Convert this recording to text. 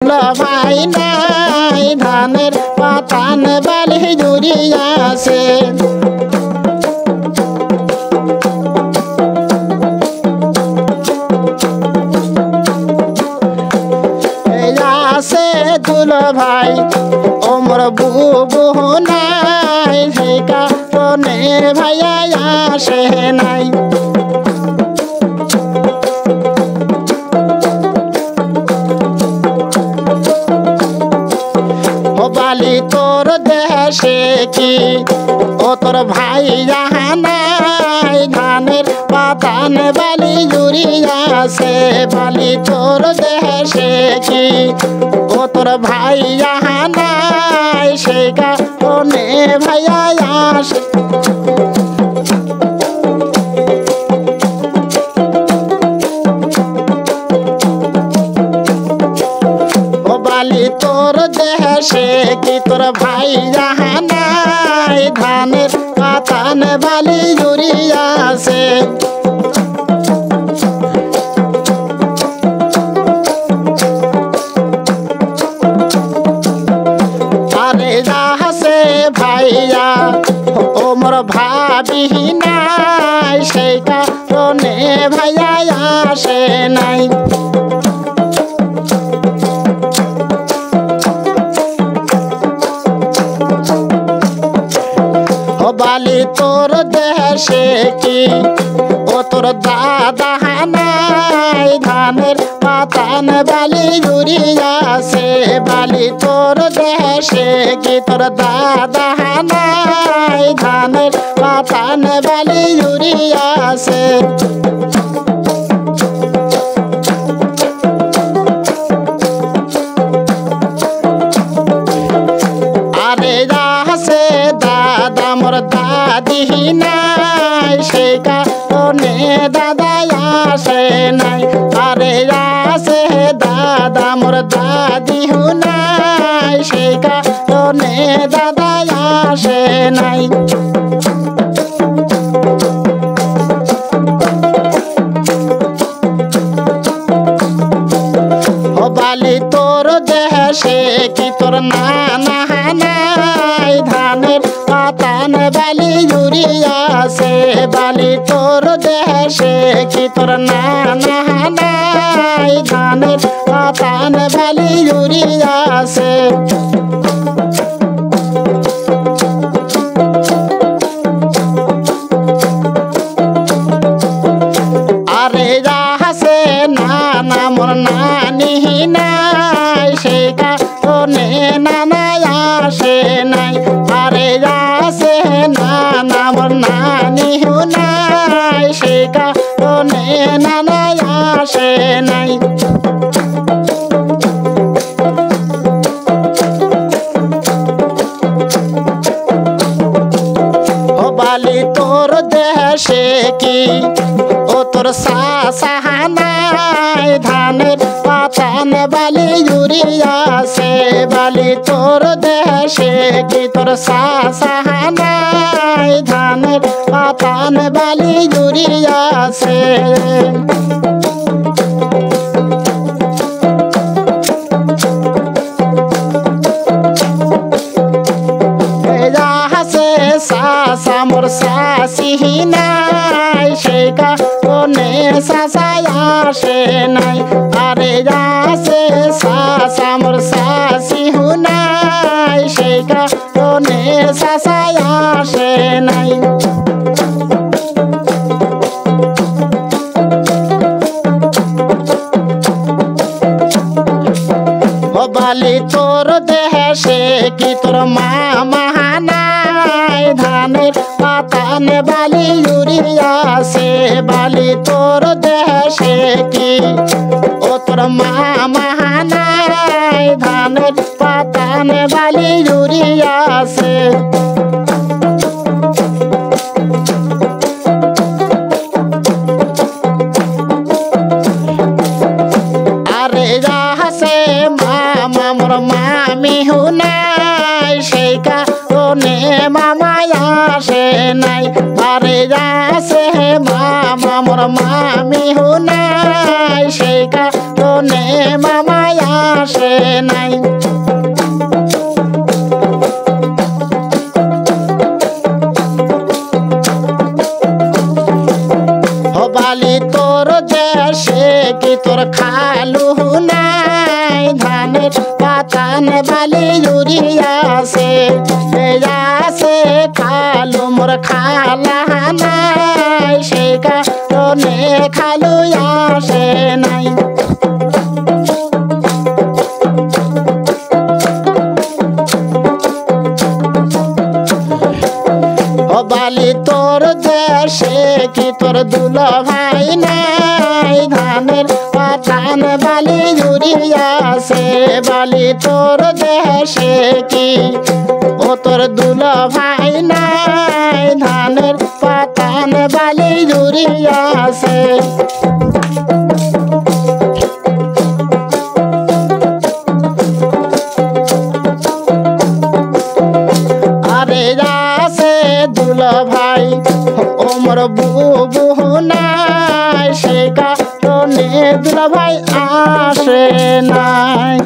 ভাই নাই ধানের পাতান বালি জুড়িয়াছে দুল ভাই ওমর বুবু নাই সেই কারণে ভাইয়া আসে নাই ও বালি তোর দেশে কি ও তোর ভাই নাই ধানের পাতান বালি জুড়িয়াছে বালি তোর দেশে কি ও তোর ভাই নাই সেই কারণে ভাইয়া আসে ও বালি তোর দেশে কি তোর ভাই নাই ধানের পাতান বালি জুড়িয়াছে ভাইয়া ওমর ভাবি নাই সেই কারণে ভাইয়া আসে নাই ও বালি তোর দেশে কি ও তোর দাদা নাই ধানের পাতান বালি জুড়িয়াছে বালি তোর দেশে কি তোর দাদা নাই ধানের পাতান বালি জুড়িয়াছে আরে যাছে দাদা মোর দাদি নাই সেই কারণে দাদা আসে নাই আরে যাছে দাদা মোর দাদি নাই সেই কারণে দাদা আসে নাই ও বালি তোর দেশে কি তোর নানা নাই ধানের পাতান বালি জুড়িয়াছে বালি তোর দেশে কি তোর নানা নাই ধানের পাতান বালি জুড়িয়াছে আরে যাছে নানা মোর নানি নাই সেই কারণে নানা আসে নাই আরে যাছে নানা মোর নানি নাই সেই কারণে নানা আসে নাই ও বালি তোর দেশে কি ও তোর সাসা নাই ধানের পাতান বালি জুড়িয়াছে বালি তোর দেশে কি তোর সাসা নাই ধানের পাতান বালি জুড়িয়াছে সাসা মোর সাসি নাই সেই কারণে সাসা আসে নাই আরে যাছে সাসা মোর সাসি নাই সেই কারণে সাসা আসে নাই ও বালি তোর দেশে কি তোর মামা নাই ধানের পাতান বালি জুড়িয়াছে বালি তোর দেশে কি ও তোর মামা নাই ধানের পাতান বালি জুড়িয়াছে আরে যাছে মামা মোর মামি নাই সেই কারণে মামা আসে নাই আরে আছে মামা মোর মামি হুনাই সেই কারণে মামাই আসে নাই বালি তোর দেশে কি তোর খালু নাই ধানের পাতান বালি জুড়িয়া আছে খালু মোর খালা নাই সে কারণে খালু আসে নাই বালি তোর দেশে কি তোর দুলা ভাই নাই ধানের পাতান বালি জুড়িয়া আছে বালি তোর দেশে কি ও তোর দুলা ভাই নাই ধানের পাতান বালি জুড়িয়া আছে দুলা ভাই ওমর বুবু নাই সে কারণে দুলা ভাই আসে নাই।